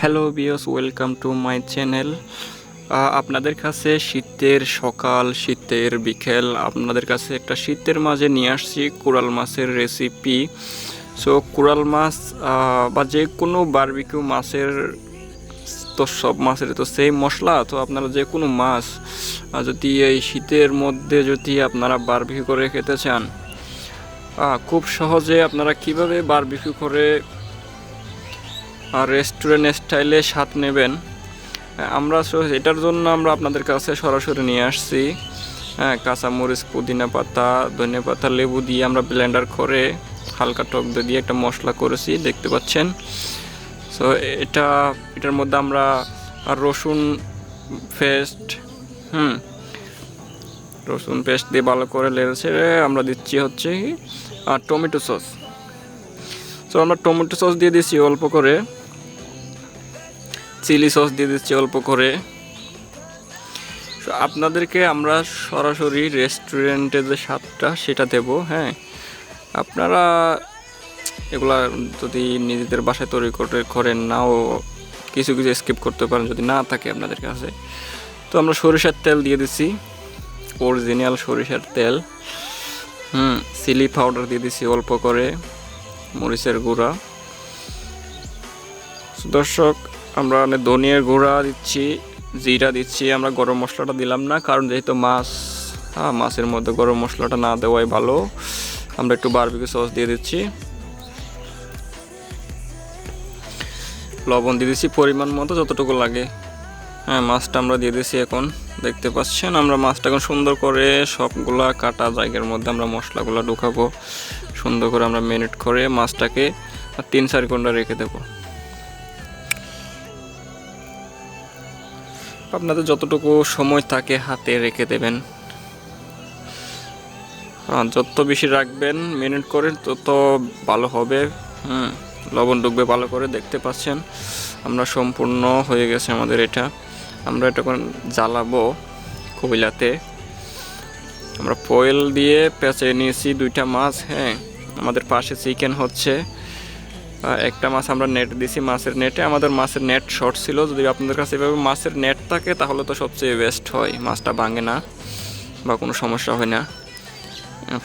Hello viewers, welcome to my channel. আপনাদের কাছে শীতের সকাল, শীতের বিকেল, আপনাদের কাছে একটা শীতের মাঝে নিয়ে আসছি কোরাল মাছের রেসিপি। সো কোরাল মাছ বা যে কোনো বারবিকিউ মাছের তো সব মাছের তো সেম মশলা, তো আপনারা যে কোনো মাছ যদি এই শীতের মধ্যে যদি আপনারা বারবিকিউ করে খেতে চান, খুব সহজে আপনারা কিভাবে বারবিকিউ করে রেস্টুরেন্ট স্টাইলে স্বাদ নেবেন, আমরা এটার জন্য আমরা আপনাদের কাছে সরাসরি নিয়ে আসছি কাঁচামরিচ, পুদিনা পাতা, ধনে পাতা, লেবু দিয়ে আমরা ব্লেন্ডার করে হালকা টক দই দিয়ে একটা মশলা করেছি, দেখতে পাচ্ছেন। সো এটার মধ্যে আমরা রসুন পেস্ট রসুন পেস্ট দিয়ে ভালো করে লেড়েছে আমরা দিচ্ছি হচ্ছে টমেটো সস। সো আমরা টমেটো সস দিয়ে দিচ্ছি অল্প করে, চিলি সস দিয়ে দিচ্ছি অল্প করে। আপনাদেরকে আমরা সরাসরি রেস্টুরেন্টে যে স্বাদটা সেটা দেব। হ্যাঁ, আপনারা এগুলা যদি নিজেদের বাসায় তৈরি করেন নাও কিছু কিছু স্কিপ করতে পারেন যদি না থাকে আপনাদের কাছে। তো আমরা সরিষার তেল দিয়ে দিচ্ছি, অরিজিনাল সরিষার তেল। চিলি পাউডার দিয়ে দিচ্ছি অল্প করে, মরিচের গুঁড়া। দর্শক, আমরা ধনিয়ার গুঁড়া দিচ্ছি, জিরা দিচ্ছি। আমরা গরম মশলাটা দিলাম না, কারণ যেহেতু মাছের মধ্যে গরম মশলাটা না দেওয়াই ভালো। আমরা একটু বারবিকিউ সস দিয়ে দিচ্ছি, লবণ দিয়ে দিচ্ছি পরিমাণ মতো যতটুকু লাগে। মাছটা আমরা দিয়ে দিচ্ছি। এখন দেখতে পাচ্ছেন আমরা মাছটা এখন সুন্দর করে সবগুলা কাটা জায়গার মধ্যে আমরা মশলাগুলো ঢুকাবো। সুন্দর করে আমরা ম্যারিনেট করে মাছটাকে 3-4 ঘন্টা রেখে দেবো। আপনাদের যতটুকু সময় থাকে হাতে রেখে দেবেন, যত বেশি রাখবেন মিনিট করে তত ভালো হবে। লবণ ঢুকবে ভালো করে। দেখতে পাচ্ছেন আমরা সম্পূর্ণ হয়ে গেছে আমাদের এটা। আমরা এটা জ্বালাবো কয়লাতে। আমরা ফয়েল দিয়ে পেঁচে নিয়েছি 2টা মাছ। আমাদের পাশে চিকেন হচ্ছে। একটা মাছ আমরা নেট দিছি, মাছের নেটে। আমাদের মাছের নেট শর্ট ছিল। যদি আপনাদের কাছে এভাবে মাছের নেট থাকে তাহলে তো সবচেয়ে বেস্ট হয়, মাছটা ভাঙে না বা কোনো সমস্যা হয় না।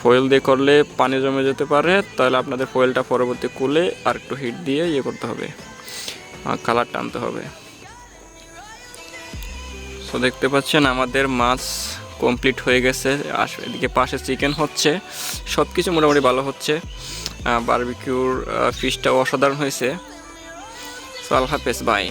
ফয়েল দিয়ে করলে পানি জমে যেতে পারে, তাহলে আপনাদের ফয়েলটা পরবর্তী কুলে আর একটু হিট দিয়ে করতে হবে, কালার টানতে হবে। সো দেখতে পাচ্ছেন আমাদের মাছ কমপ্লিট হয়ে গেছে। এদিকে পাশে চিকেন হচ্ছে, সব কিছু মোটামুটি ভালো হচ্ছে। বারবিকিউর ফিশটাও অসাধারণ হয়েছে। সো আল্লাহ হাফেজ, বাই।